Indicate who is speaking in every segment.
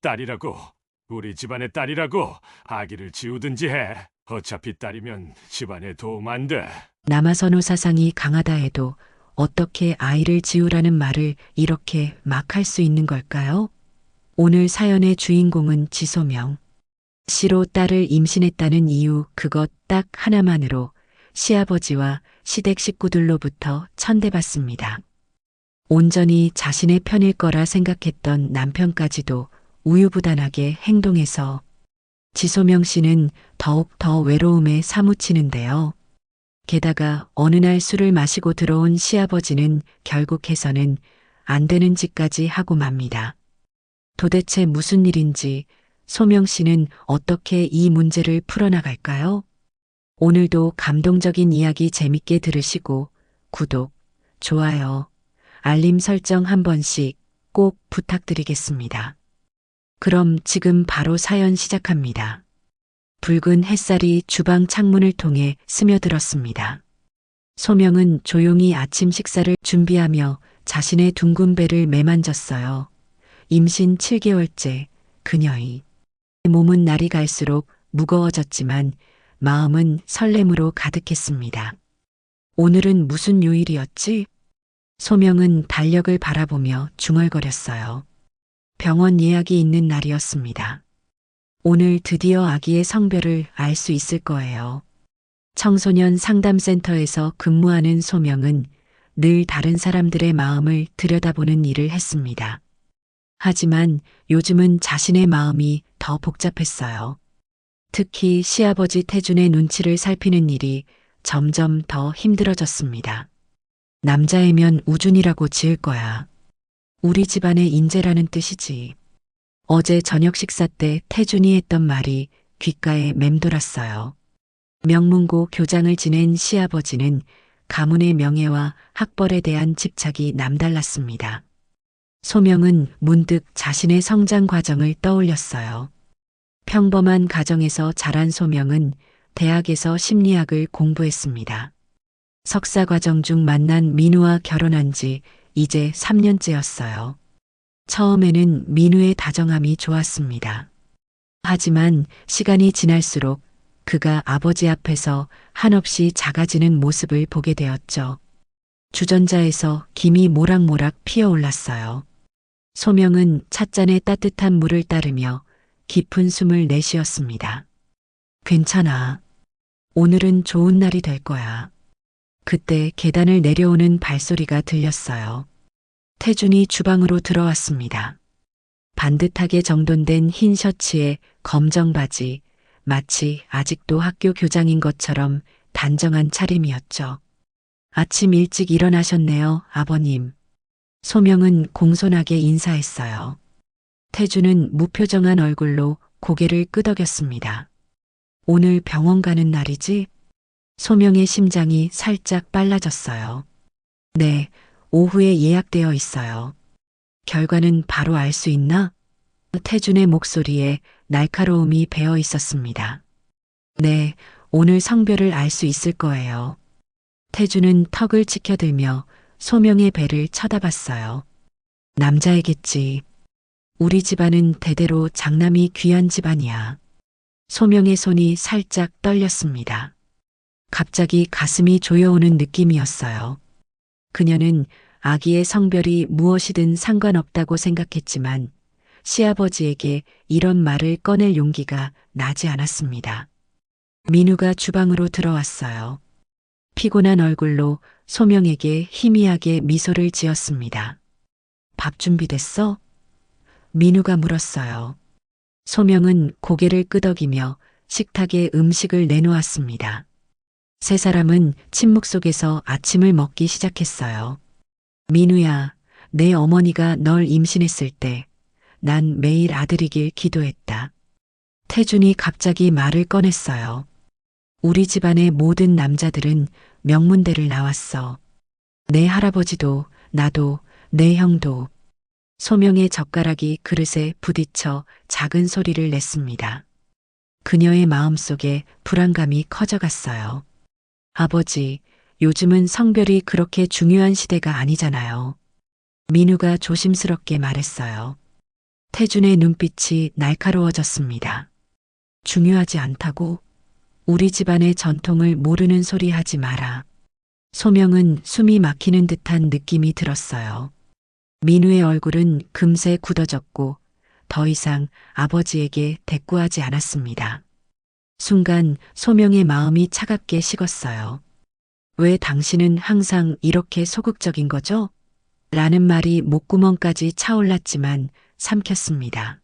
Speaker 1: 딸이라고. 우리 집안의 딸이라고. 아기를 지우든지 해. 어차피 딸이면 집안에 도움 안 돼.
Speaker 2: 남아선호 사상이 강하다 해도 어떻게 아이를 지우라는 말을 이렇게 막 할 수 있는 걸까요? 오늘 사연의 주인공은 지소명. 시로 딸을 임신했다는 이유 그것 딱 하나만으로 시아버지와 시댁 식구들로부터 천대받습니다. 온전히 자신의 편일 거라 생각했던 남편까지도 우유부단하게 행동해서 지소명 씨는 더욱 더 외로움에 사무치는데요. 게다가 어느 날 술을 마시고 들어온 시아버지는 결국해서는 안 되는 짓까지 하고 맙니다. 도대체 무슨 일인지 소명 씨는 어떻게 이 문제를 풀어나갈까요? 오늘도 감동적인 이야기 재밌게 들으시고 구독, 좋아요, 알림 설정 한 번씩 꼭 부탁드리겠습니다. 그럼 지금 바로 사연 시작합니다. 붉은 햇살이 주방 창문을 통해 스며들었습니다. 소명은 조용히 아침 식사를 준비하며 자신의 둥근 배를 매만졌어요. 임신 7개월째 그녀의 몸은 날이 갈수록 무거워졌지만 마음은 설렘으로 가득했습니다. 오늘은 무슨 요일이었지? 소명은 달력을 바라보며 중얼거렸어요. 병원 예약이 있는 날이었습니다. 오늘 드디어 아기의 성별을 알 수 있을 거예요. 청소년 상담센터에서 근무하는 소명은 늘 다른 사람들의 마음을 들여다보는 일을 했습니다. 하지만 요즘은 자신의 마음이 더 복잡했어요. 특히 시아버지 태준의 눈치를 살피는 일이 점점 더 힘들어졌습니다. 남자애면 우준이라고 지을 거야. 우리 집안의 인재라는 뜻이지. 어제 저녁 식사 때 태준이 했던 말이 귓가에 맴돌았어요. 명문고 교장을 지낸 시아버지는 가문의 명예와 학벌에 대한 집착이 남달랐습니다. 소명은 문득 자신의 성장 과정을 떠올렸어요. 평범한 가정에서 자란 소명은 대학에서 심리학을 공부했습니다. 석사 과정 중 만난 민우와 결혼한 지 이제 3년째였어요. 처음에는 민우의 다정함이 좋았습니다. 하지만 시간이 지날수록 그가 아버지 앞에서 한없이 작아지는 모습을 보게 되었죠. 주전자에서 김이 모락모락 피어올랐어요. 소명은 찻잔에 따뜻한 물을 따르며 깊은 숨을 내쉬었습니다. 괜찮아. 오늘은 좋은 날이 될 거야. 그때 계단을 내려오는 발소리가 들렸어요. 태준이 주방으로 들어왔습니다. 반듯하게 정돈된 흰 셔츠에 검정 바지, 마치 아직도 학교 교장인 것처럼 단정한 차림이었죠. 아침 일찍 일어나셨네요, 아버님. 소명은 공손하게 인사했어요. 태준은 무표정한 얼굴로 고개를 끄덕였습니다. 오늘 병원 가는 날이지? 소명의 심장이 살짝 빨라졌어요. 네, 오후에 예약되어 있어요. 결과는 바로 알 수 있나? 태준의 목소리에 날카로움이 배어 있었습니다. 네, 오늘 성별을 알 수 있을 거예요. 태준은 턱을 치켜들며 소명의 배를 쳐다봤어요. 남자애겠지. 우리 집안은 대대로 장남이 귀한 집안이야. 소명의 손이 살짝 떨렸습니다. 갑자기 가슴이 조여오는 느낌이었어요. 그녀는 아기의 성별이 무엇이든 상관없다고 생각했지만 시아버지에게 이런 말을 꺼낼 용기가 나지 않았습니다. 민우가 주방으로 들어왔어요. 피곤한 얼굴로 소명에게 희미하게 미소를 지었습니다. 밥 준비됐어? 민우가 물었어요. 소명은 고개를 끄덕이며 식탁에 음식을 내놓았습니다. 세 사람은 침묵 속에서 아침을 먹기 시작했어요. 민우야, 내 어머니가 널 임신했을 때 난 매일 아들이길 기도했다. 태준이 갑자기 말을 꺼냈어요. 우리 집안의 모든 남자들은 명문대를 나왔어. 내 할아버지도, 나도, 내 형도. 소명의 젓가락이 그릇에 부딪혀 작은 소리를 냈습니다. 그녀의 마음속에 불안감이 커져갔어요. 아버지, 요즘은 성별이 그렇게 중요한 시대가 아니잖아요. 민우가 조심스럽게 말했어요. 태준의 눈빛이 날카로워졌습니다. 중요하지 않다고? 우리 집안의 전통을 모르는 소리 하지 마라. 소명은 숨이 막히는 듯한 느낌이 들었어요. 민우의 얼굴은 금세 굳어졌고 더 이상 아버지에게 대꾸하지 않았습니다. 순간 소명의 마음이 차갑게 식었어요. 왜 당신은 항상 이렇게 소극적인 거죠? 라는 말이 목구멍까지 차올랐지만 삼켰습니다.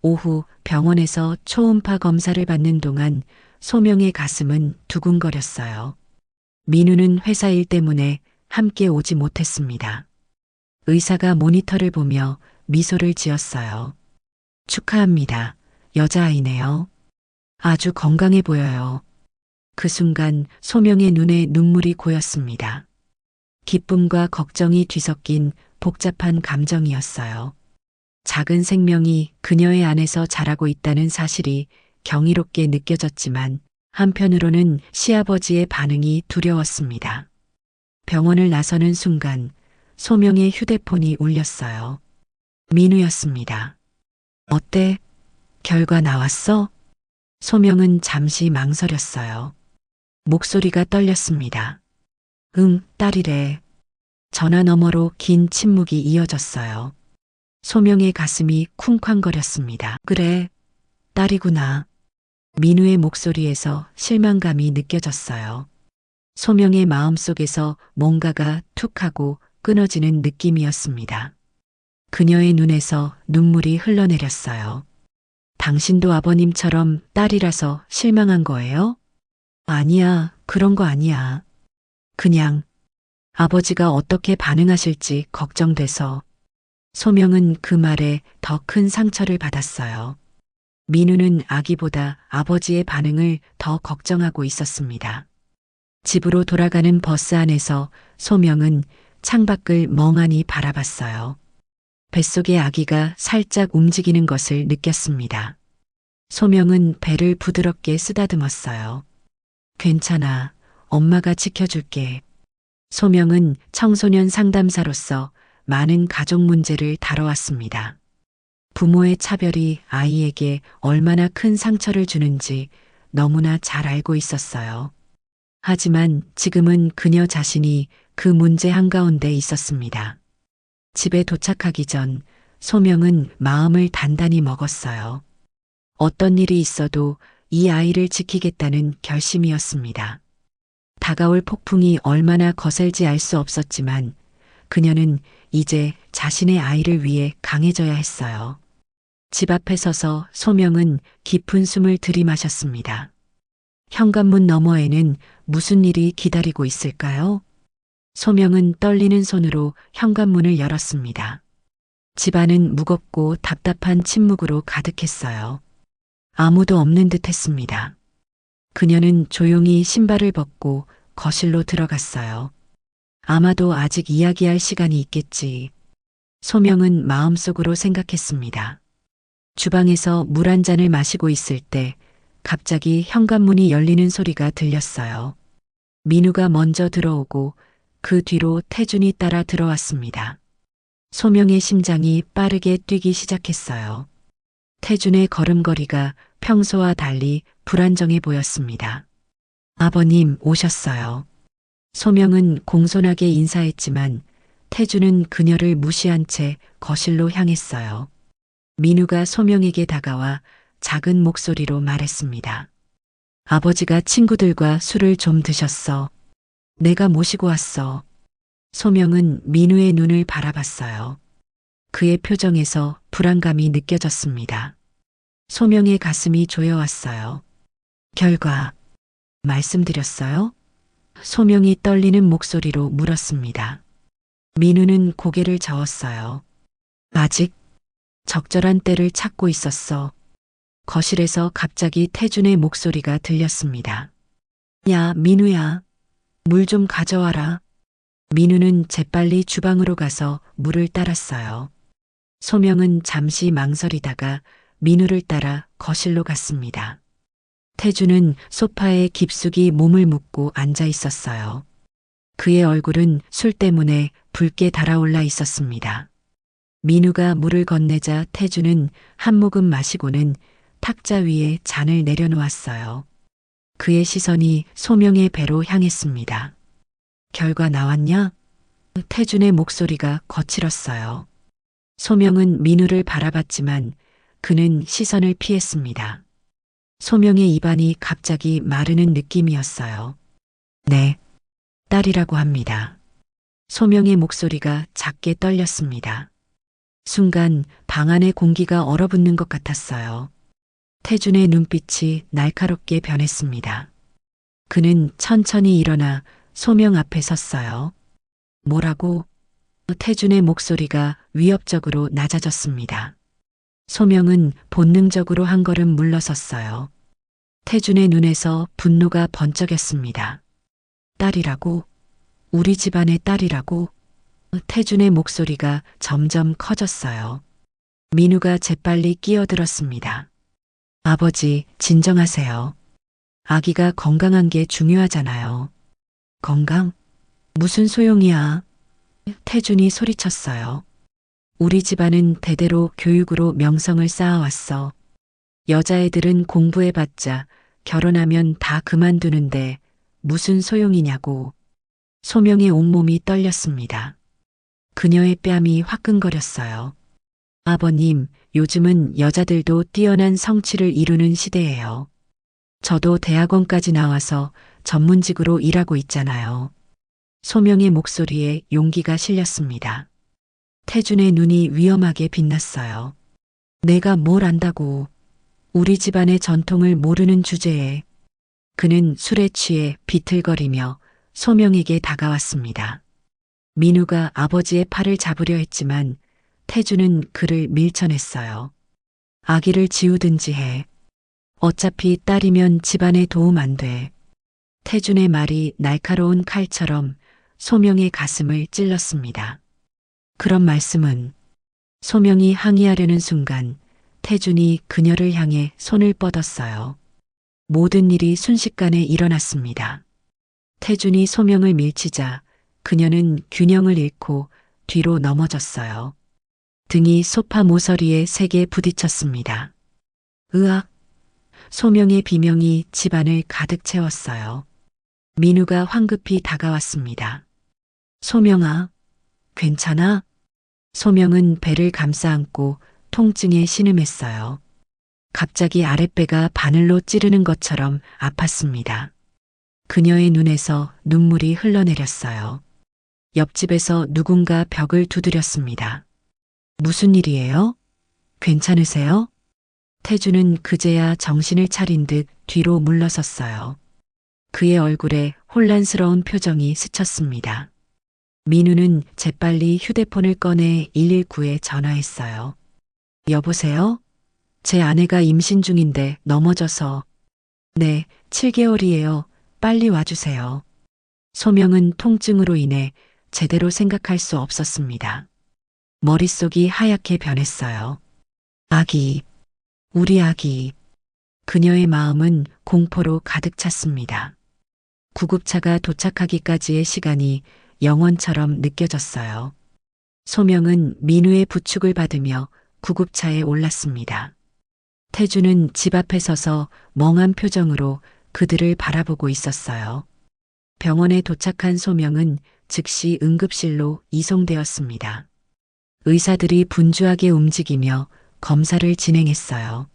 Speaker 2: 오후 병원에서 초음파 검사를 받는 동안 소명의 가슴은 두근거렸어요. 민우는 회사 일 때문에 함께 오지 못했습니다. 의사가 모니터를 보며 미소를 지었어요. 축하합니다. 여자아이네요. 아주 건강해 보여요. 그 순간 소명의 눈에 눈물이 고였습니다. 기쁨과 걱정이 뒤섞인 복잡한 감정이었어요. 작은 생명이 그녀의 안에서 자라고 있다는 사실이 경이롭게 느껴졌지만 한편으로는 시아버지의 반응이 두려웠습니다. 병원을 나서는 순간 소명의 휴대폰이 울렸어요. 민우였습니다. 어때? 결과 나왔어? 소명은 잠시 망설였어요. 목소리가 떨렸습니다. 응, 딸이래. 전화 너머로 긴 침묵이 이어졌어요. 소명의 가슴이 쿵쾅거렸습니다. 그래, 딸이구나. 민우의 목소리에서 실망감이 느껴졌어요. 소명의 마음속에서 뭔가가 툭 하고 끊어지는 느낌이었습니다. 그녀의 눈에서 눈물이 흘러내렸어요. 당신도 아버님처럼 딸이라서 실망한 거예요? 아니야, 그런 거 아니야. 그냥 아버지가 어떻게 반응하실지 걱정돼서. 소명은 그 말에 더 큰 상처를 받았어요. 민우는 아기보다 아버지의 반응을 더 걱정하고 있었습니다. 집으로 돌아가는 버스 안에서 소명은 창밖을 멍하니 바라봤어요. 뱃속의 아기가 살짝 움직이는 것을 느꼈습니다. 소명은 배를 부드럽게 쓰다듬었어요. 괜찮아. 엄마가 지켜줄게. 소명은 청소년 상담사로서 많은 가족 문제를 다뤄왔습니다. 부모의 차별이 아이에게 얼마나 큰 상처를 주는지 너무나 잘 알고 있었어요. 하지만 지금은 그녀 자신이 그 문제 한가운데 있었습니다. 집에 도착하기 전 소명은 마음을 단단히 먹었어요. 어떤 일이 있어도 이 아이를 지키겠다는 결심이었습니다. 다가올 폭풍이 얼마나 거셀지 알 수 없었지만 그녀는 이제 자신의 아이를 위해 강해져야 했어요. 집 앞에 서서 소명은 깊은 숨을 들이마셨습니다. 현관문 너머에는 무슨 일이 기다리고 있을까요? 소명은 떨리는 손으로 현관문을 열었습니다. 집안은 무겁고 답답한 침묵으로 가득했어요. 아무도 없는 듯 했습니다. 그녀는 조용히 신발을 벗고 거실로 들어갔어요. 아마도 아직 이야기할 시간이 있겠지. 소명은 마음속으로 생각했습니다. 주방에서 물 한 잔을 마시고 있을 때 갑자기 현관문이 열리는 소리가 들렸어요. 민우가 먼저 들어오고 그 뒤로 태준이 따라 들어왔습니다. 소명의 심장이 빠르게 뛰기 시작했어요. 태준의 걸음걸이가 평소와 달리 불안정해 보였습니다. 아버님 오셨어요. 소명은 공손하게 인사했지만 태준은 그녀를 무시한 채 거실로 향했어요. 민우가 소명에게 다가와 작은 목소리로 말했습니다. 아버지가 친구들과 술을 좀 드셨어. 내가 모시고 왔어. 소명은 민우의 눈을 바라봤어요. 그의 표정에서 불안감이 느껴졌습니다. 소명의 가슴이 조여왔어요. 결과 말씀드렸어요? 소명이 떨리는 목소리로 물었습니다. 민우는 고개를 저었어요. 아직 적절한 때를 찾고 있었어. 거실에서 갑자기 태준의 목소리가 들렸습니다. 야, 민우야. 물 좀 가져와라. 민우는 재빨리 주방으로 가서 물을 따랐어요. 소명은 잠시 망설이다가 민우를 따라 거실로 갔습니다. 태준은 소파에 깊숙이 몸을 묻고 앉아 있었어요. 그의 얼굴은 술 때문에 붉게 달아올라 있었습니다. 민우가 물을 건네자 태주는 한 모금 마시고는 탁자 위에 잔을 내려놓았어요. 그의 시선이 소명의 배로 향했습니다. 결과 나왔냐? 태준의 목소리가 거칠었어요. 소명은 민우를 바라봤지만 그는 시선을 피했습니다. 소명의 입안이 갑자기 마르는 느낌이었어요. 네, 딸이라고 합니다. 소명의 목소리가 작게 떨렸습니다. 순간 방 안의 공기가 얼어붙는 것 같았어요. 태준의 눈빛이 날카롭게 변했습니다. 그는 천천히 일어나 소명 앞에 섰어요. 뭐라고? 태준의 목소리가 위협적으로 낮아졌습니다. 소명은 본능적으로 한 걸음 물러섰어요. 태준의 눈에서 분노가 번쩍였습니다. 딸이라고? 우리 집안의 딸이라고? 태준의 목소리가 점점 커졌어요. 민우가 재빨리 끼어들었습니다. 아버지, 진정하세요. 아기가 건강한 게 중요하잖아요. 건강? 무슨 소용이야? 태준이 소리쳤어요. 우리 집안은 대대로 교육으로 명성을 쌓아왔어. 여자애들은 공부해봤자 결혼하면 다 그만두는데 무슨 소용이냐고. 소명의 온몸이 떨렸습니다. 그녀의 뺨이 화끈거렸어요. 아버님, 요즘은 여자들도 뛰어난 성취를 이루는 시대예요. 저도 대학원까지 나와서 전문직으로 일하고 있잖아요. 소명의 목소리에 용기가 실렸습니다. 태준의 눈이 위험하게 빛났어요. 내가 뭘 안다고. 우리 집안의 전통을 모르는 주제에. 그는 술에 취해 비틀거리며 소명에게 다가왔습니다. 민우가 아버지의 팔을 잡으려 했지만 태준은 그를 밀쳐냈어요. 아기를 지우든지 해. 어차피 딸이면 집안에 도움 안 돼. 태준의 말이 날카로운 칼처럼 소명의 가슴을 찔렀습니다. 그런 말씀은 소명이 항의하려는 순간 태준이 그녀를 향해 손을 뻗었어요. 모든 일이 순식간에 일어났습니다. 태준이 소명을 밀치자 그녀는 균형을 잃고 뒤로 넘어졌어요. 등이 소파 모서리에 세게 부딪혔습니다. 으악! 소명의 비명이 집안을 가득 채웠어요. 민우가 황급히 다가왔습니다. 소명아, 괜찮아? 소명은 배를 감싸 안고 통증에 신음했어요. 갑자기 아랫배가 바늘로 찌르는 것처럼 아팠습니다. 그녀의 눈에서 눈물이 흘러내렸어요. 옆집에서 누군가 벽을 두드렸습니다. 무슨 일이에요? 괜찮으세요? 태주는 그제야 정신을 차린 듯 뒤로 물러섰어요. 그의 얼굴에 혼란스러운 표정이 스쳤습니다. 민우는 재빨리 휴대폰을 꺼내 119에 전화했어요. 여보세요? 제 아내가 임신 중인데 넘어져서. 네, 7개월이에요. 빨리 와주세요. 소명은 통증으로 인해 제대로 생각할 수 없었습니다. 머릿속이 하얗게 변했어요. 아기, 우리 아기. 그녀의 마음은 공포로 가득 찼습니다. 구급차가 도착하기까지의 시간이 영원처럼 느껴졌어요. 소명은 민우의 부축을 받으며 구급차에 올랐습니다. 태주는 집 앞에 서서 멍한 표정으로 그들을 바라보고 있었어요. 병원에 도착한 소명은 즉시 응급실로 이송되었습니다. 의사들이 분주하게 움직이며 검사를 진행했어요.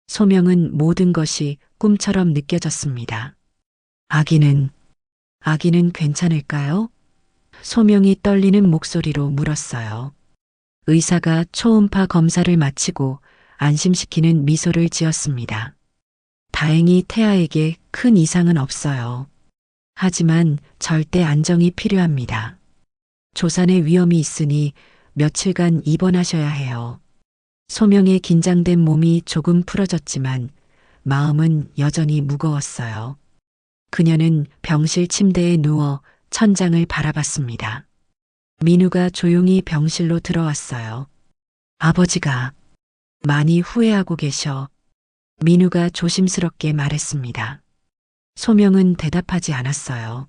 Speaker 2: 소명은 모든 것이 꿈처럼 느껴졌습니다. 아기는 괜찮을까요? 소명이 떨리는 목소리로 물었어요. 의사가 초음파 검사를 마치고 안심시키는 미소를 지었습니다. 다행히 태아에게 큰 이상은 없어요. 하지만 절대 안정이 필요합니다. 조산의 위험이 있으니 며칠간 입원하셔야 해요. 소명의 긴장된 몸이 조금 풀어졌지만 마음은 여전히 무거웠어요. 그녀는 병실 침대에 누워 천장을 바라봤습니다. 민우가 조용히 병실로 들어왔어요. 아버지가 많이 후회하고 계셔. 민우가 조심스럽게 말했습니다. 소명은 대답하지 않았어요.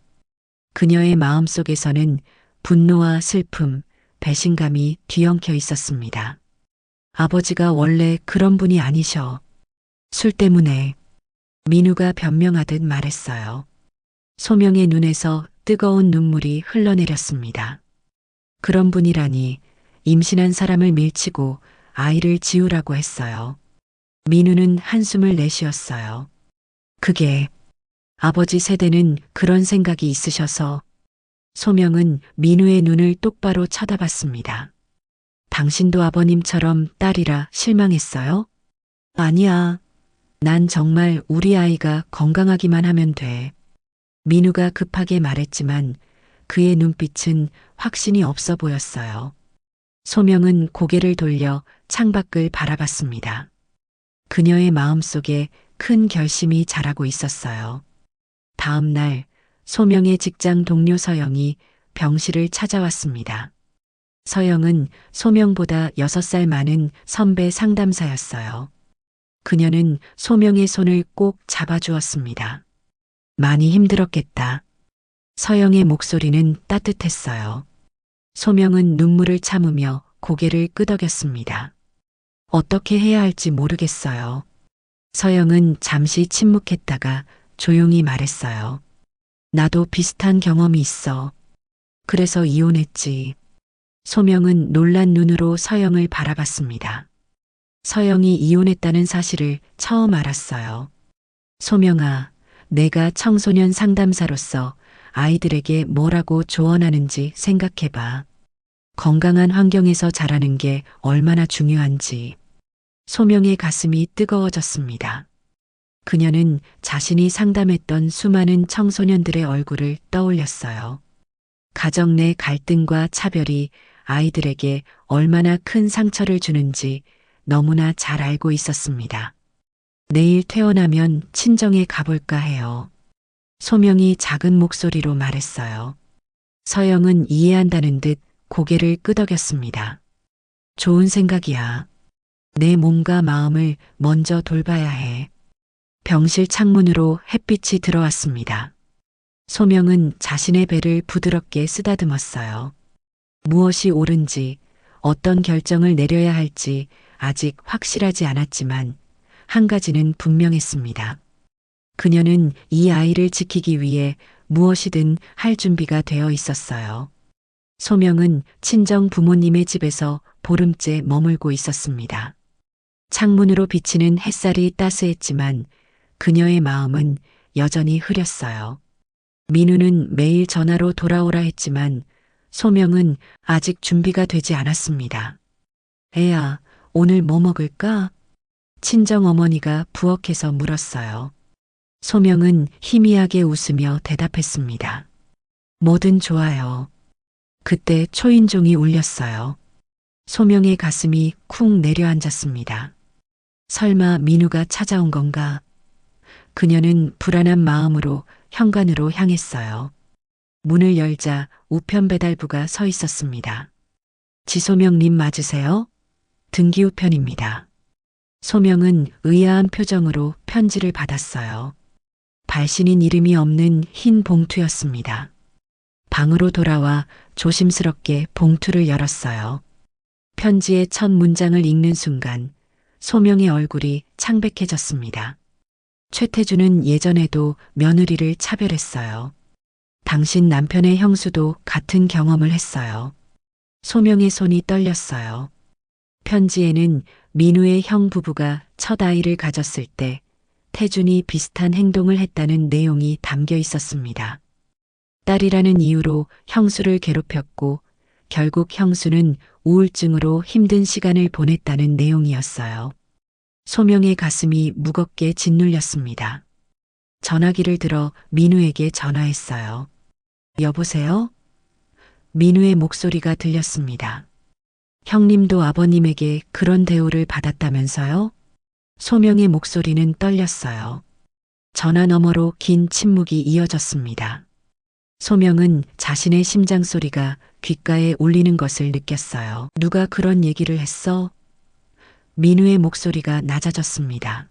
Speaker 2: 그녀의 마음속에서는 분노와 슬픔, 배신감이 뒤엉켜 있었습니다. 아버지가 원래 그런 분이 아니셔. 술 때문에 민우가 변명하듯 말했어요. 소명의 눈에서 뜨거운 눈물이 흘러내렸습니다. 그런 분이라니 임신한 사람을 밀치고 아이를 지우라고 했어요. 민우는 한숨을 내쉬었어요. 그게 아버지 세대는 그런 생각이 있으셔서. 소명은 민우의 눈을 똑바로 쳐다봤습니다. 당신도 아버님처럼 딸이라 실망했어요? 아니야. 난 정말 우리 아이가 건강하기만 하면 돼. 민우가 급하게 말했지만 그의 눈빛은 확신이 없어 보였어요. 소명은 고개를 돌려 창밖을 바라봤습니다. 그녀의 마음속에 큰 결심이 자라고 있었어요. 다음 날 소명의 직장 동료 서영이 병실을 찾아왔습니다. 서영은 소명보다 6살 많은 선배 상담사였어요. 그녀는 소명의 손을 꼭 잡아주었습니다. 많이 힘들었겠다. 서영의 목소리는 따뜻했어요. 소명은 눈물을 참으며 고개를 끄덕였습니다. 어떻게 해야 할지 모르겠어요. 서영은 잠시 침묵했다가 조용히 말했어요. 나도 비슷한 경험이 있어. 그래서 이혼했지. 소명은 놀란 눈으로 서영을 바라봤습니다. 서영이 이혼했다는 사실을 처음 알았어요. 소명아, 내가 청소년 상담사로서 아이들에게 뭐라고 조언하는지 생각해봐. 건강한 환경에서 자라는 게 얼마나 중요한지. 소명의 가슴이 뜨거워졌습니다. 그녀는 자신이 상담했던 수많은 청소년들의 얼굴을 떠올렸어요. 가정 내 갈등과 차별이 아이들에게 얼마나 큰 상처를 주는지 너무나 잘 알고 있었습니다. 내일 퇴원하면 친정에 가볼까 해요. 소명이 작은 목소리로 말했어요. 서영은 이해한다는 듯 고개를 끄덕였습니다. 좋은 생각이야. 내 몸과 마음을 먼저 돌봐야 해. 병실 창문으로 햇빛이 들어왔습니다. 소명은 자신의 배를 부드럽게 쓰다듬었어요. 무엇이 옳은지, 어떤 결정을 내려야 할지 아직 확실하지 않았지만 한 가지는 분명했습니다. 그녀는 이 아이를 지키기 위해 무엇이든 할 준비가 되어 있었어요. 소명은 친정 부모님의 집에서 보름째 머물고 있었습니다. 창문으로 비치는 햇살이 따스했지만 그녀의 마음은 여전히 흐렸어요. 민우는 매일 전화로 돌아오라 했지만 소명은 아직 준비가 되지 않았습니다. 애야, 오늘 뭐 먹을까? 친정 어머니가 부엌에서 물었어요. 소명은 희미하게 웃으며 대답했습니다. 뭐든 좋아요. 그때 초인종이 울렸어요. 소명의 가슴이 쿵 내려앉았습니다. 설마 민우가 찾아온 건가? 그녀는 불안한 마음으로 현관으로 향했어요. 문을 열자 우편 배달부가 서 있었습니다. 지소명님 맞으세요? 등기 우편입니다. 소명은 의아한 표정으로 편지를 받았어요. 발신인 이름이 없는 흰 봉투였습니다. 방으로 돌아와 조심스럽게 봉투를 열었어요. 편지의 첫 문장을 읽는 순간 소명의 얼굴이 창백해졌습니다. 최태주는 예전에도 며느리를 차별했어요. 당신 남편의 형수도 같은 경험을 했어요. 소명의 손이 떨렸어요. 편지에는 민우의 형 부부가 첫 아이를 가졌을 때 태준이 비슷한 행동을 했다는 내용이 담겨 있었습니다. 딸이라는 이유로 형수를 괴롭혔고 결국 형수는 우울증으로 힘든 시간을 보냈다는 내용이었어요. 소명의 가슴이 무겁게 짓눌렸습니다. 전화기를 들어 민우에게 전화했어요. 여보세요? 민우의 목소리가 들렸습니다. 형님도 아버님에게 그런 대우를 받았다면서요? 소명의 목소리는 떨렸어요. 전화 너머로 긴 침묵이 이어졌습니다. 소명은 자신의 심장 소리가 귓가에 울리는 것을 느꼈어요. 누가 그런 얘기를 했어? 민우의 목소리가 낮아졌습니다.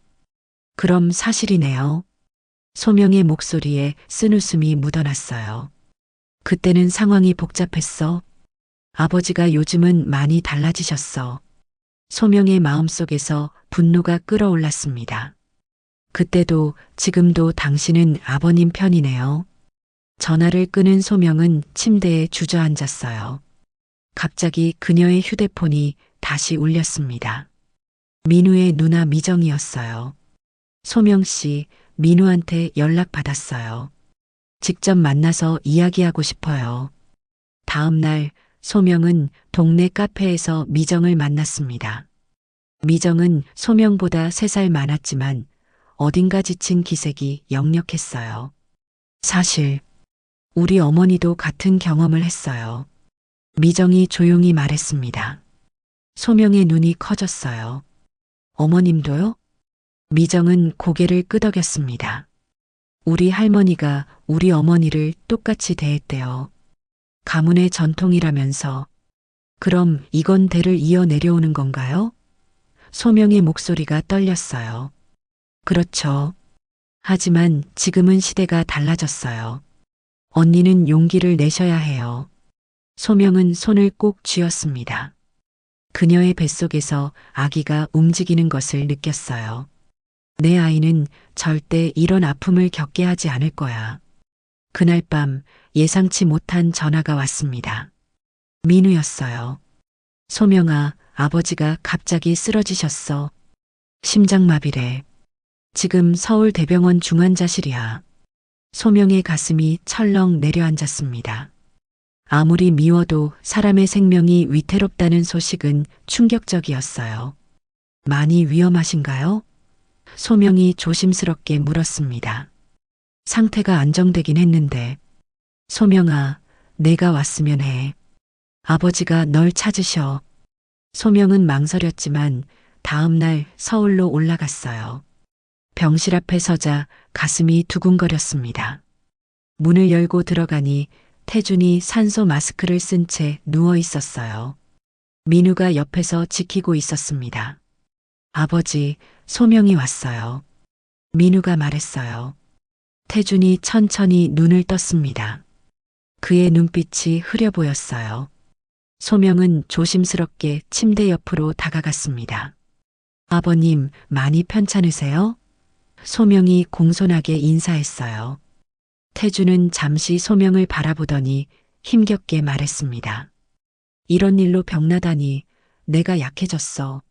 Speaker 2: 그럼 사실이네요. 소명의 목소리에 쓴웃음이 묻어났어요. 그때는 상황이 복잡했어. 아버지가 요즘은 많이 달라지셨어. 소명의 마음속에서 분노가 끓어올랐습니다. 그때도 지금도 당신은 아버님 편이네요. 전화를 끊은 소명은 침대에 주저앉았어요. 갑자기 그녀의 휴대폰이 다시 울렸습니다. 민우의 누나 미정이었어요. 소명 씨, 민우한테 연락 받았어요. 직접 만나서 이야기하고 싶어요. 다음 날 소명은 동네 카페에서 미정을 만났습니다. 미정은 소명보다 3살 많았지만 어딘가 지친 기색이 역력했어요. 사실 우리 어머니도 같은 경험을 했어요. 미정이 조용히 말했습니다. 소명의 눈이 커졌어요. 어머님도요? 미정은 고개를 끄덕였습니다. 우리 할머니가 우리 어머니를 똑같이 대했대요. 가문의 전통이라면서. 그럼 이건 대를 이어 내려오는 건가요? 소명의 목소리가 떨렸어요. 그렇죠. 하지만 지금은 시대가 달라졌어요. 언니는 용기를 내셔야 해요. 소명은 손을 꼭 쥐었습니다. 그녀의 뱃속에서 아기가 움직이는 것을 느꼈어요. 내 아이는 절대 이런 아픔을 겪게 하지 않을 거야. 그날 밤 예상치 못한 전화가 왔습니다. 민우였어요. 소명아, 아버지가 갑자기 쓰러지셨어. 심장마비래. 지금 서울대병원 중환자실이야. 소명의 가슴이 철렁 내려앉았습니다. 아무리 미워도 사람의 생명이 위태롭다는 소식은 충격적이었어요. 많이 위험하신가요? 소명이 조심스럽게 물었습니다. 상태가 안정되긴 했는데. 소명아, 내가 왔으면 해. 아버지가 널 찾으셔. 소명은 망설였지만 다음 날 서울로 올라갔어요. 병실 앞에 서자 가슴이 두근거렸습니다. 문을 열고 들어가니 태준이 산소 마스크를 쓴 채 누워 있었어요. 민우가 옆에서 지키고 있었습니다. 아버지, 소명이 왔어요. 민우가 말했어요. 태준이 천천히 눈을 떴습니다. 그의 눈빛이 흐려 보였어요. 소명은 조심스럽게 침대 옆으로 다가갔습니다. 아버님, 많이 편찮으세요? 소명이 공손하게 인사했어요. 태준은 잠시 소명을 바라보더니 힘겹게 말했습니다. 이런 일로 병나다니 내가 약해졌어.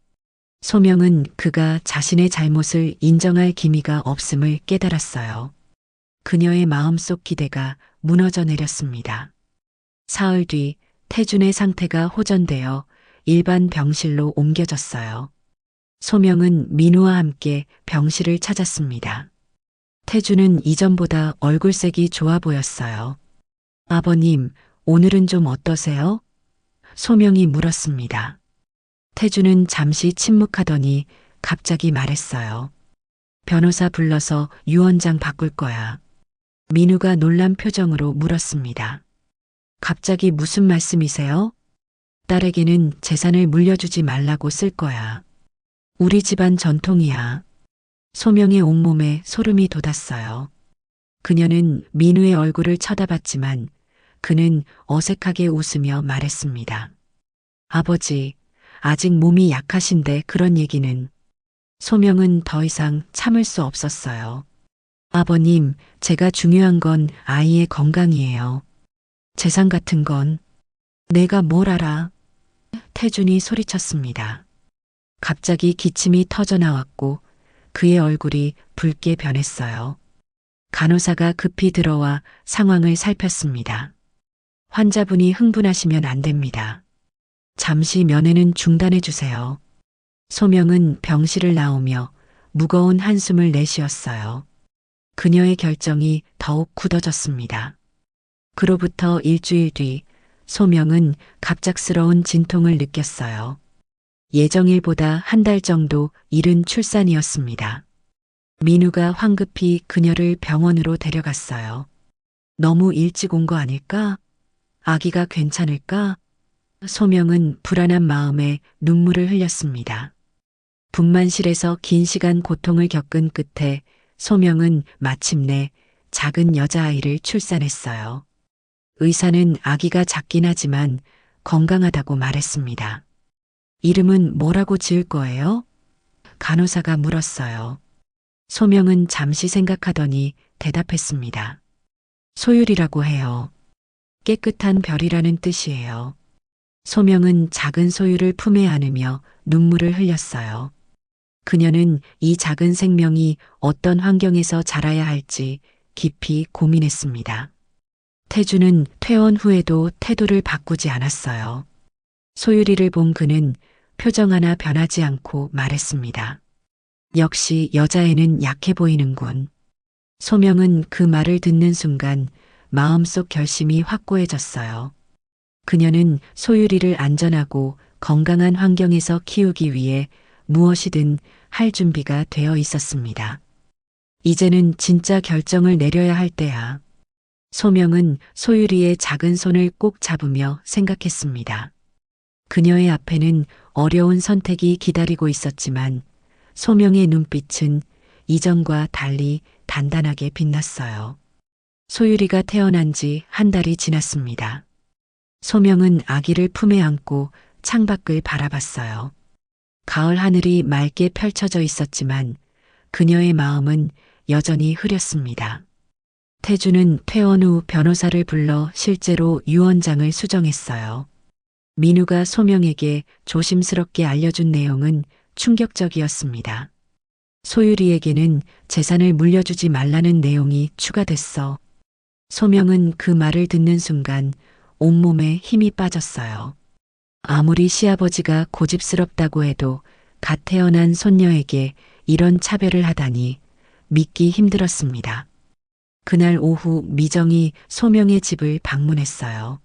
Speaker 2: 소명은 그가 자신의 잘못을 인정할 기미가 없음을 깨달았어요. 그녀의 마음속 기대가 무너져 내렸습니다. 사흘 뒤 태준의 상태가 호전되어 일반 병실로 옮겨졌어요. 소명은 민우와 함께 병실을 찾았습니다. 태준은 이전보다 얼굴색이 좋아 보였어요. 아버님, 오늘은 좀 어떠세요? 소명이 물었습니다. 태준은 잠시 침묵하더니 갑자기 말했어요. 변호사 불러서 유언장 바꿀 거야. 민우가 놀란 표정으로 물었습니다. 갑자기 무슨 말씀이세요? 딸에게는 재산을 물려주지 말라고 쓸 거야. 우리 집안 전통이야. 소명의 온몸에 소름이 돋았어요. 그녀는 민우의 얼굴을 쳐다봤지만 그는 어색하게 웃으며 말했습니다. 아버지, 아직 몸이 약하신데 그런 얘기는. 소명은 더 이상 참을 수 없었어요. 아버님, 제가 중요한 건 아이의 건강이에요. 재산 같은 건 내가 뭘 알아? 태준이 소리쳤습니다. 갑자기 기침이 터져 나왔고 그의 얼굴이 붉게 변했어요. 간호사가 급히 들어와 상황을 살폈습니다. 환자분이 흥분하시면 안 됩니다. 잠시 면회는 중단해 주세요. 소명은 병실을 나오며 무거운 한숨을 내쉬었어요. 그녀의 결정이 더욱 굳어졌습니다. 그로부터 일주일 뒤 소명은 갑작스러운 진통을 느꼈어요. 예정일보다 한 달 정도 이른 출산이었습니다. 민우가 황급히 그녀를 병원으로 데려갔어요. 너무 일찍 온 거 아닐까? 아기가 괜찮을까? 소명은 불안한 마음에 눈물을 흘렸습니다. 분만실에서 긴 시간 고통을 겪은 끝에 소명은 마침내 작은 여자아이를 출산했어요. 의사는 아기가 작긴 하지만 건강하다고 말했습니다. 이름은 뭐라고 지을 거예요? 간호사가 물었어요. 소명은 잠시 생각하더니 대답했습니다. 소율이라고 해요. 깨끗한 별이라는 뜻이에요. 소명은 작은 소율을 품에 안으며 눈물을 흘렸어요. 그녀는 이 작은 생명이 어떤 환경에서 자라야 할지 깊이 고민했습니다. 태주는 퇴원 후에도 태도를 바꾸지 않았어요. 소율이를 본 그는 표정 하나 변하지 않고 말했습니다. 역시 여자애는 약해 보이는군. 소명은 그 말을 듣는 순간 마음속 결심이 확고해졌어요. 그녀는 소율이를 안전하고 건강한 환경에서 키우기 위해 무엇이든 할 준비가 되어 있었습니다. 이제는 진짜 결정을 내려야 할 때야. 소명은 소율이의 작은 손을 꼭 잡으며 생각했습니다. 그녀의 앞에는 어려운 선택이 기다리고 있었지만 소명의 눈빛은 이전과 달리 단단하게 빛났어요. 소율이가 태어난 지 한 달이 지났습니다. 소명은 아기를 품에 안고 창밖을 바라봤어요. 가을 하늘이 맑게 펼쳐져 있었지만 그녀의 마음은 여전히 흐렸습니다. 태주는 퇴원 후 변호사를 불러 실제로 유언장을 수정했어요. 민우가 소명에게 조심스럽게 알려준 내용은 충격적이었습니다. 소율이에게는 재산을 물려주지 말라는 내용이 추가됐어. 소명은 그 말을 듣는 순간 온몸에 힘이 빠졌어요. 아무리 시아버지가 고집스럽다고 해도 갓 태어난 손녀에게 이런 차별을 하다니 믿기 힘들었습니다. 그날 오후 미정이 소명의 집을 방문했어요.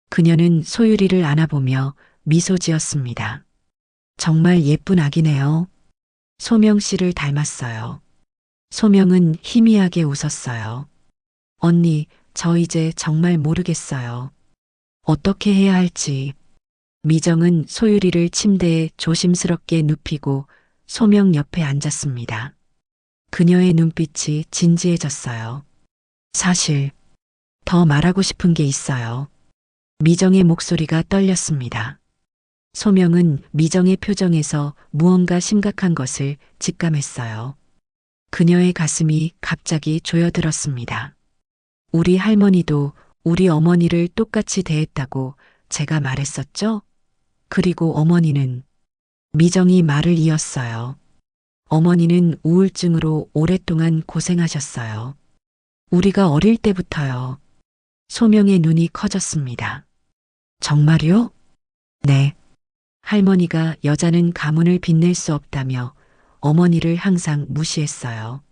Speaker 2: 그녀는 소율이를 안아보며 미소 지었습니다. 정말 예쁜 아기네요. 소명 씨를 닮았어요. 소명은 희미하게 웃었어요. 언니, 저 이제 정말 모르겠어요. 어떻게 해야 할지. 미정은 소율이를 침대에 조심스럽게 눕히고 소명 옆에 앉았습니다. 그녀의 눈빛이 진지해졌어요. 사실, 더 말하고 싶은 게 있어요. 미정의 목소리가 떨렸습니다. 소명은 미정의 표정에서 무언가 심각한 것을 직감했어요. 그녀의 가슴이 갑자기 조여들었습니다. 우리 할머니도 우리 어머니를 똑같이 대했다고 제가 말했었죠? 그리고 어머니는 미정이 말을 이었어요. 어머니는 우울증으로 오랫동안 고생하셨어요. 우리가 어릴 때부터요. 소명의 눈이 커졌습니다. 정말요? 네. 할머니가 여자는 가문을 빛낼 수 없다며 어머니를 항상 무시했어요.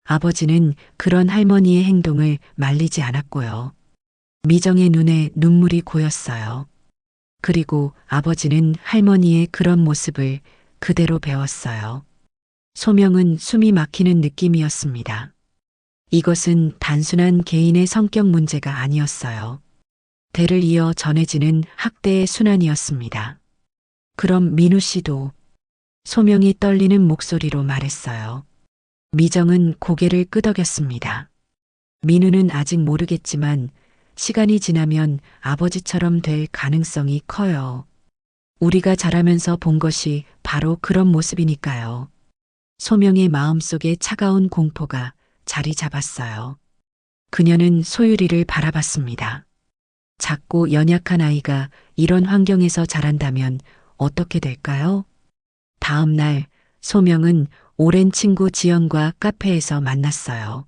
Speaker 2: 아버지는 그런 할머니의 행동을 말리지 않았고요. 미정의 눈에 눈물이 고였어요. 그리고 아버지는 할머니의 그런 모습을 그대로 배웠어요. 소명은 숨이 막히는 느낌이었습니다. 이것은 단순한 개인의 성격 문제가 아니었어요. 대를 이어 전해지는 학대의 순환이었습니다. 그럼 민우 씨도? 소명이 떨리는 목소리로 말했어요. 미정은 고개를 끄덕였습니다. 민우는 아직 모르겠지만 시간이 지나면 아버지처럼 될 가능성이 커요. 우리가 자라면서 본 것이 바로 그런 모습이니까요. 소명의 마음속에 차가운 공포가 자리 잡았어요. 그녀는 소율이를 바라봤습니다. 작고 연약한 아이가 이런 환경에서 자란다면 어떻게 될까요? 다음 날 소명은 오랜 친구 지연과 카페에서 만났어요.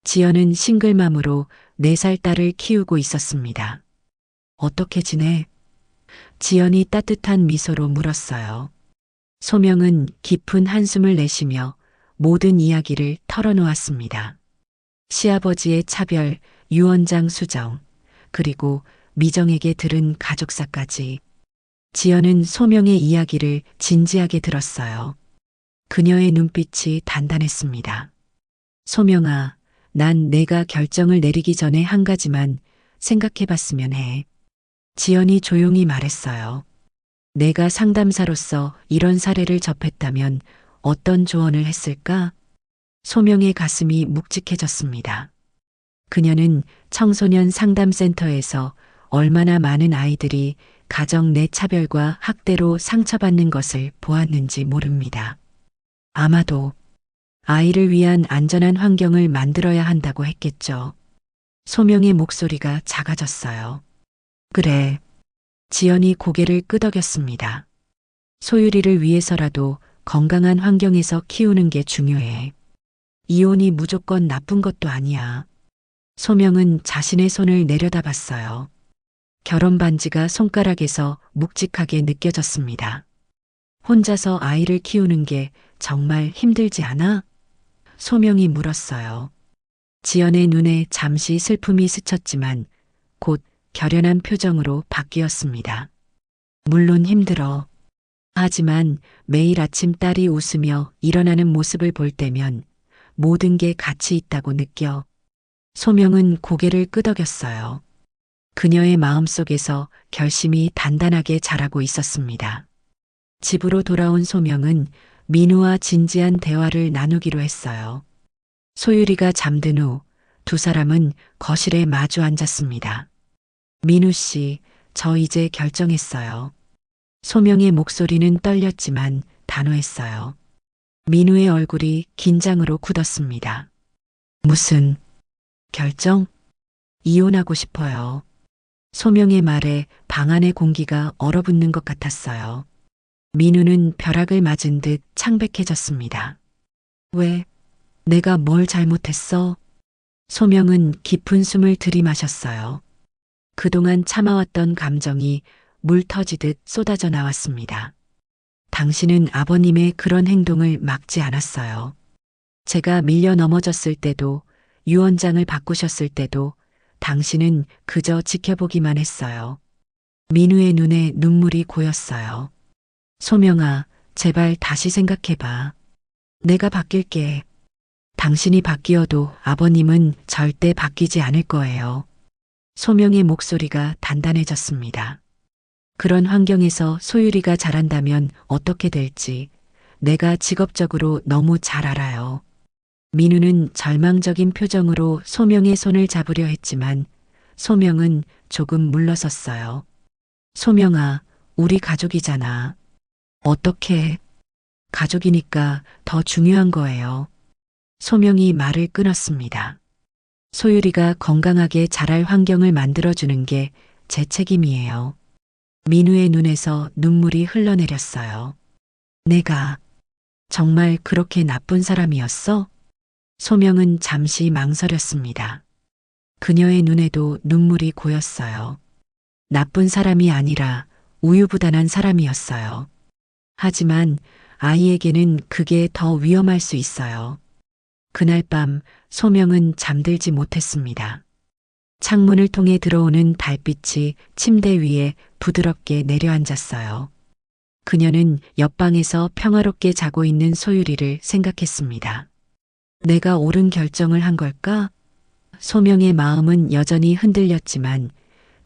Speaker 2: 지연은 싱글맘으로 4살 딸을 키우고 있었습니다. 어떻게 지내? 지연이 따뜻한 미소로 물었어요. 소명은 깊은 한숨을 내쉬며 모든 이야기를 털어놓았습니다. 시아버지의 차별, 유언장 수정, 그리고 미정에게 들은 가족사까지. 지연은 소명의 이야기를 진지하게 들었어요. 그녀의 눈빛이 단단했습니다. 소명아, 난 내가 결정을 내리기 전에 한 가지만 생각해봤으면 해. 지연이 조용히 말했어요. 내가 상담사로서 이런 사례를 접했다면 어떤 조언을 했을까? 소명의 가슴이 묵직해졌습니다. 그녀는 청소년 상담센터에서 얼마나 많은 아이들이 가정 내 차별과 학대로 상처받는 것을 보았는지 모릅니다. 아마도 아이를 위한 안전한 환경을 만들어야 한다고 했겠죠. 소명의 목소리가 작아졌어요. 그래. 지연이 고개를 끄덕였습니다. 소율이를 위해서라도 건강한 환경에서 키우는 게 중요해. 이혼이 무조건 나쁜 것도 아니야. 소명은 자신의 손을 내려다봤어요. 결혼 반지가 손가락에서 묵직하게 느껴졌습니다. 혼자서 아이를 키우는 게 정말 힘들지 않아? 소명이 물었어요. 지연의 눈에 잠시 슬픔이 스쳤지만 곧 결연한 표정으로 바뀌었습니다. 물론 힘들어. 하지만 매일 아침 딸이 웃으며 일어나는 모습을 볼 때면 모든 게 가치 있다고 느껴. 소명은 고개를 끄덕였어요. 그녀의 마음속에서 결심이 단단하게 자라고 있었습니다. 집으로 돌아온 소명은 민우와 진지한 대화를 나누기로 했어요. 소율이가 잠든 후 두 사람은 거실에 마주 앉았습니다. 민우 씨, 저 이제 결정했어요. 소명의 목소리는 떨렸지만 단호했어요. 민우의 얼굴이 긴장으로 굳었습니다. 무슨 결정? 이혼하고 싶어요. 소명의 말에 방 안의 공기가 얼어붙는 것 같았어요. 민우는 벼락을 맞은 듯 창백해졌습니다. 왜? 내가 뭘 잘못했어? 소명은 깊은 숨을 들이마셨어요. 그동안 참아왔던 감정이 물 터지듯 쏟아져 나왔습니다. 당신은 아버님의 그런 행동을 막지 않았어요. 제가 밀려 넘어졌을 때도, 유언장을 바꾸셨을 때도 당신은 그저 지켜보기만 했어요. 민우의 눈에 눈물이 고였어요. 소명아, 제발 다시 생각해봐. 내가 바뀔게. 당신이 바뀌어도 아버님은 절대 바뀌지 않을 거예요. 소명의 목소리가 단단해졌습니다. 그런 환경에서 소율이가 자란다면 어떻게 될지 내가 직업적으로 너무 잘 알아요. 민우는 절망적인 표정으로 소명의 손을 잡으려 했지만 소명은 조금 물러섰어요. 소명아, 우리 가족이잖아. 어떻게? 가족이니까 더 중요한 거예요. 소명이 말을 끊었습니다. 소율이가 건강하게 자랄 환경을 만들어주는 게 제 책임이에요. 민우의 눈에서 눈물이 흘러내렸어요. 내가 정말 그렇게 나쁜 사람이었어? 소명은 잠시 망설였습니다. 그녀의 눈에도 눈물이 고였어요. 나쁜 사람이 아니라 우유부단한 사람이었어요. 하지만 아이에게는 그게 더 위험할 수 있어요. 그날 밤 소명은 잠들지 못했습니다. 창문을 통해 들어오는 달빛이 침대 위에 부드럽게 내려앉았어요. 그녀는 옆방에서 평화롭게 자고 있는 소율이를 생각했습니다. 내가 옳은 결정을 한 걸까? 소명의 마음은 여전히 흔들렸지만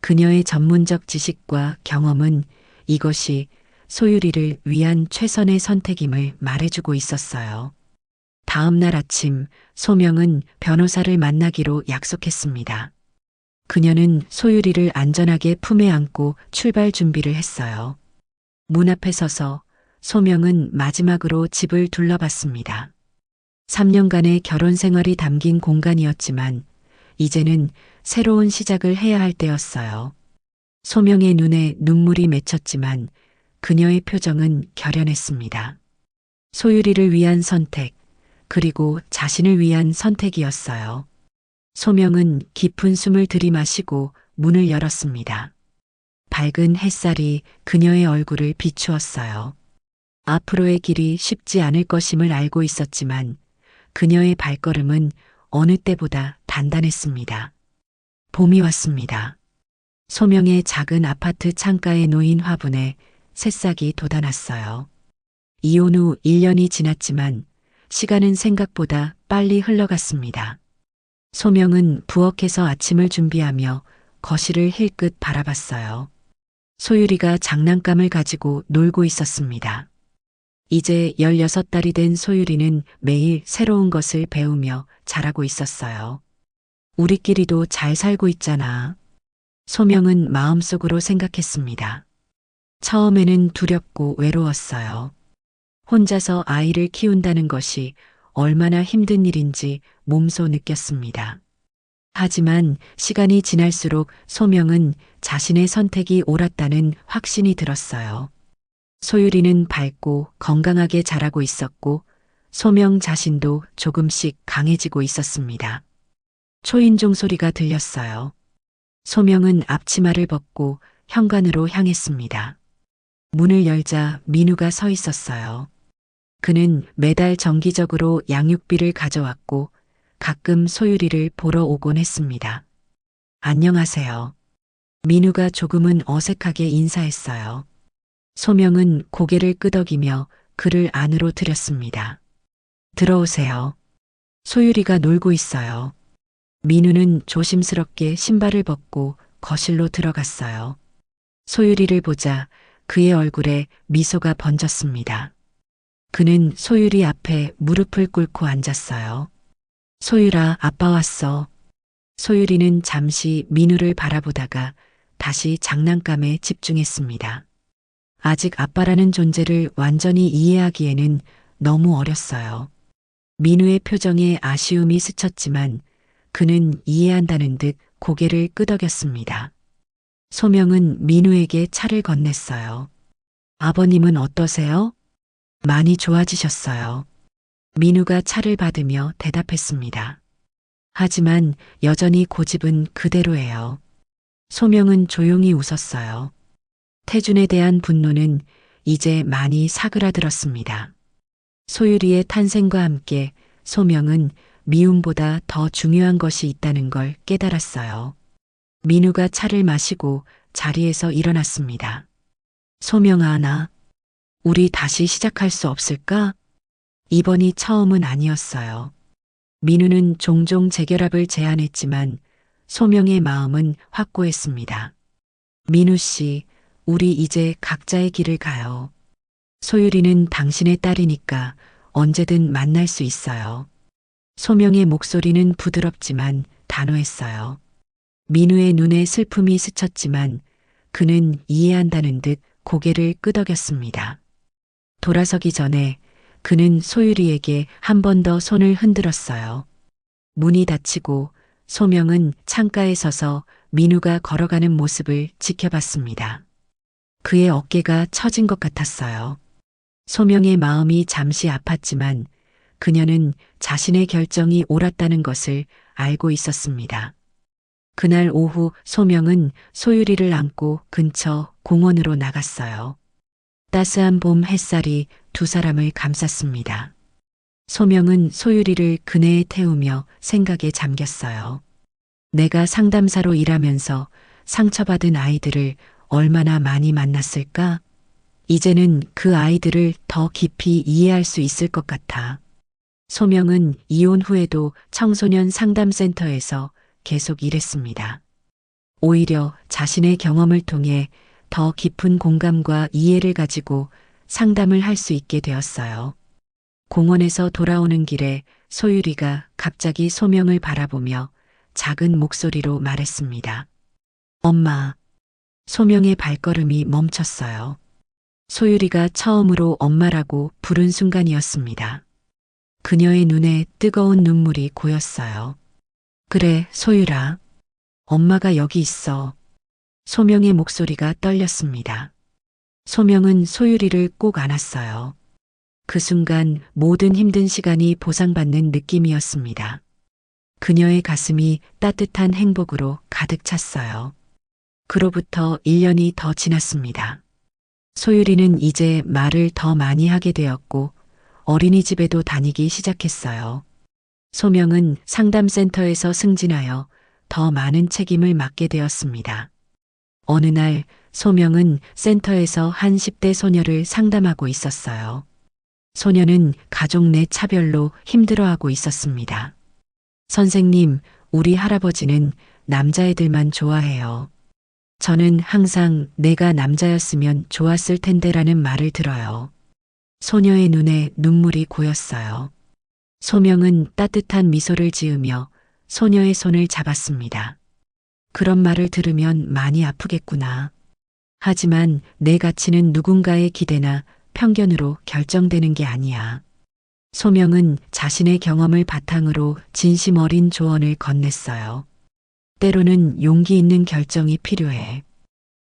Speaker 2: 그녀의 전문적 지식과 경험은 이것이 소율이를 위한 최선의 선택임을 말해주고 있었어요. 다음 날 아침 소명은 변호사를 만나기로 약속했습니다. 그녀는 소율이를 안전하게 품에 안고 출발 준비를 했어요. 문 앞에 서서 소명은 마지막으로 집을 둘러봤습니다. 3년간의 결혼 생활이 담긴 공간이었지만 이제는 새로운 시작을 해야 할 때였어요. 소명의 눈에 눈물이 맺혔지만 그녀의 표정은 결연했습니다. 소율이를 위한 선택, 그리고 자신을 위한 선택이었어요. 소명은 깊은 숨을 들이마시고 문을 열었습니다. 밝은 햇살이 그녀의 얼굴을 비추었어요. 앞으로의 길이 쉽지 않을 것임을 알고 있었지만 그녀의 발걸음은 어느 때보다 단단했습니다. 봄이 왔습니다. 소명의 작은 아파트 창가에 놓인 화분에 새싹이 돋아났어요. 이혼 후 1년이 지났지만 시간은 생각보다 빨리 흘러갔습니다. 소명은 부엌에서 아침을 준비하며 거실을 힐끗 바라봤어요. 소율이가 장난감을 가지고 놀고 있었습니다. 이제 16달이 된 소율이는 매일 새로운 것을 배우며 자라고 있었어요. 우리끼리도 잘 살고 있잖아. 소명은 마음속으로 생각했습니다. 처음에는 두렵고 외로웠어요. 혼자서 아이를 키운다는 것이 얼마나 힘든 일인지 몸소 느꼈습니다. 하지만 시간이 지날수록 소명은 자신의 선택이 옳았다는 확신이 들었어요. 소율이는 밝고 건강하게 자라고 있었고 소명 자신도 조금씩 강해지고 있었습니다. 초인종 소리가 들렸어요. 소명은 앞치마를 벗고 현관으로 향했습니다. 문을 열자 민우가 서 있었어요. 그는 매달 정기적으로 양육비를 가져왔고 가끔 소율이를 보러 오곤 했습니다. 안녕하세요. 민우가 조금은 어색하게 인사했어요. 소명은 고개를 끄덕이며 그를 안으로 들였습니다. 들어오세요. 소율이가 놀고 있어요. 민우는 조심스럽게 신발을 벗고 거실로 들어갔어요. 소율이를 보자 그의 얼굴에 미소가 번졌습니다. 그는 소율이 앞에 무릎을 꿇고 앉았어요. 소율아, 아빠 왔어. 소율이는 잠시 민우를 바라보다가 다시 장난감에 집중했습니다. 아직 아빠라는 존재를 완전히 이해하기에는 너무 어렸어요. 민우의 표정에 아쉬움이 스쳤지만 그는 이해한다는 듯 고개를 끄덕였습니다. 소명은 민우에게 차를 건넸어요. 아버님은 어떠세요? 많이 좋아지셨어요. 민우가 차를 받으며 대답했습니다. 하지만 여전히 고집은 그대로예요. 소명은 조용히 웃었어요. 태준에 대한 분노는 이제 많이 사그라들었습니다. 소율이의 탄생과 함께 소명은 미움보다 더 중요한 것이 있다는 걸 깨달았어요. 민우가 차를 마시고 자리에서 일어났습니다. 소명아, 우리 다시 시작할 수 없을까? 이번이 처음은 아니었어요. 민우는 종종 재결합을 제안했지만 소명의 마음은 확고했습니다. 민우 씨, 우리 이제 각자의 길을 가요. 소율이는 당신의 딸이니까 언제든 만날 수 있어요. 소명의 목소리는 부드럽지만 단호했어요. 민우의 눈에 슬픔이 스쳤지만 그는 이해한다는 듯 고개를 끄덕였습니다. 돌아서기 전에 그는 소율이에게 한 번 더 손을 흔들었어요. 문이 닫히고 소명은 창가에 서서 민우가 걸어가는 모습을 지켜봤습니다. 그의 어깨가 처진 것 같았어요. 소명의 마음이 잠시 아팠지만 그녀는 자신의 결정이 옳았다는 것을 알고 있었습니다. 그날 오후 소명은 소율이를 안고 근처 공원으로 나갔어요. 따스한 봄 햇살이 두 사람을 감쌌습니다. 소명은 소율이를 그네에 태우며 생각에 잠겼어요. 내가 상담사로 일하면서 상처받은 아이들을 얼마나 많이 만났을까? 이제는 그 아이들을 더 깊이 이해할 수 있을 것 같아. 소명은 이혼 후에도 청소년 상담센터에서 계속 일했습니다. 오히려 자신의 경험을 통해 더 깊은 공감과 이해를 가지고 상담을 할 수 있게 되었어요. 공원에서 돌아오는 길에 소율이가 갑자기 소명을 바라보며 작은 목소리로 말했습니다. 엄마. 소명의 발걸음이 멈췄어요. 소율이가 처음으로 엄마라고 부른 순간이었습니다. 그녀의 눈에 뜨거운 눈물이 고였어요. 그래, 소율아. 엄마가 여기 있어. 소명의 목소리가 떨렸습니다. 소명은 소율이를 꼭 안았어요. 그 순간 모든 힘든 시간이 보상받는 느낌이었습니다. 그녀의 가슴이 따뜻한 행복으로 가득 찼어요. 그로부터 1년이 더 지났습니다. 소율이는 이제 말을 더 많이 하게 되었고 어린이집에도 다니기 시작했어요. 소명은 상담센터에서 승진하여 더 많은 책임을 맡게 되었습니다. 어느 날 소명은 센터에서 한 10대 소녀를 상담하고 있었어요. 소녀는 가족 내 차별로 힘들어하고 있었습니다. 선생님, 우리 할아버지는 남자애들만 좋아해요. 저는 항상 내가 남자였으면 좋았을 텐데라는 말을 들어요. 소녀의 눈에 눈물이 고였어요. 소명은 따뜻한 미소를 지으며 소녀의 손을 잡았습니다. 그런 말을 들으면 많이 아프겠구나. 하지만 내 가치는 누군가의 기대나 편견으로 결정되는 게 아니야. 소명은 자신의 경험을 바탕으로 진심 어린 조언을 건넸어요. 때로는 용기 있는 결정이 필요해.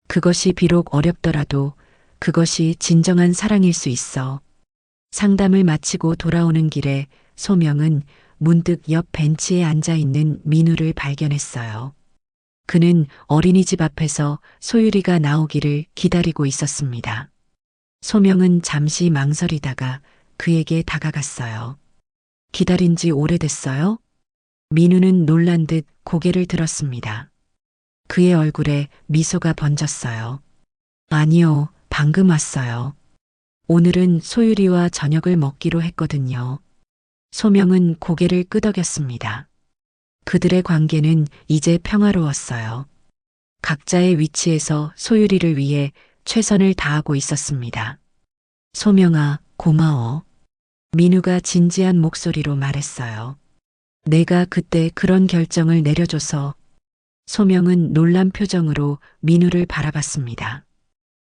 Speaker 2: 그것이 비록 어렵더라도 그것이 진정한 사랑일 수 있어. 상담을 마치고 돌아오는 길에 소명은 문득 옆 벤치에 앉아 있는 민우를 발견했어요. 그는 어린이집 앞에서 소율이가 나오기를 기다리고 있었습니다. 소명은 잠시 망설이다가 그에게 다가갔어요. 기다린 지 오래됐어요? 민우는 놀란 듯 고개를 들었습니다. 그의 얼굴에 미소가 번졌어요. 아니요, 방금 왔어요. 오늘은 소율이와 저녁을 먹기로 했거든요. 소명은 고개를 끄덕였습니다. 그들의 관계는 이제 평화로웠어요. 각자의 위치에서 소율이를 위해 최선을 다하고 있었습니다. 소명아, 고마워. 민우가 진지한 목소리로 말했어요. 내가 그때 그런 결정을 내려줘서. 소명은 놀란 표정으로 민우를 바라봤습니다.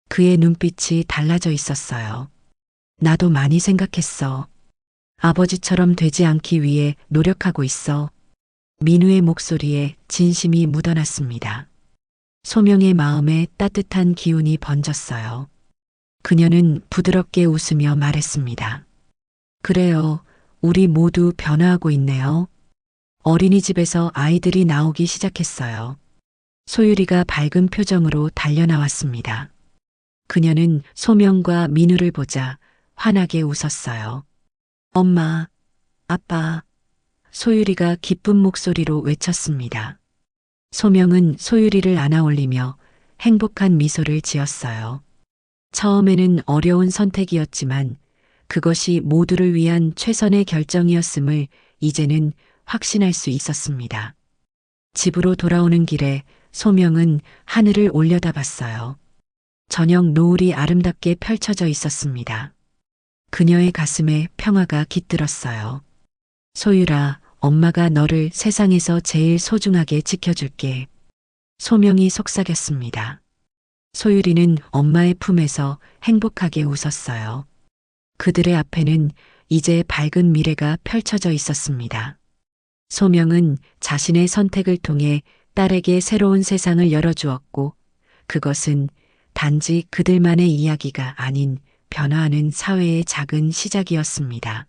Speaker 2: 그의 눈빛이 달라져 있었어요. 나도 많이 생각했어. 아버지처럼 되지 않기 위해 노력하고 있어. 민우의 목소리에 진심이 묻어났습니다. 소명의 마음에 따뜻한 기운이 번졌어요. 그녀는 부드럽게 웃으며 말했습니다. 그래요, 우리 모두 변화하고 있네요. 어린이집에서 아이들이 나오기 시작했어요. 소율이가 밝은 표정으로 달려나왔습니다. 그녀는 소명과 민우를 보자 환하게 웃었어요. 엄마, 아빠. 소율이가 기쁜 목소리로 외쳤습니다. 소명은 소율이를 안아올리며 행복한 미소를 지었어요. 처음에는 어려운 선택이었지만 그것이 모두를 위한 최선의 결정이었음을 이제는 확신할 수 있었습니다. 집으로 돌아오는 길에 소명은 하늘을 올려다봤어요. 저녁 노을이 아름답게 펼쳐져 있었습니다. 그녀의 가슴에 평화가 깃들었어요. 소율아, 엄마가 너를 세상에서 제일 소중하게 지켜줄게. 소명이 속삭였습니다. 소율이는 엄마의 품에서 행복하게 웃었어요. 그들의 앞에는 이제 밝은 미래가 펼쳐져 있었습니다. 소명은 자신의 선택을 통해 딸에게 새로운 세상을 열어주었고, 그것은 단지 그들만의 이야기가 아닌 변화하는 사회의 작은 시작이었습니다.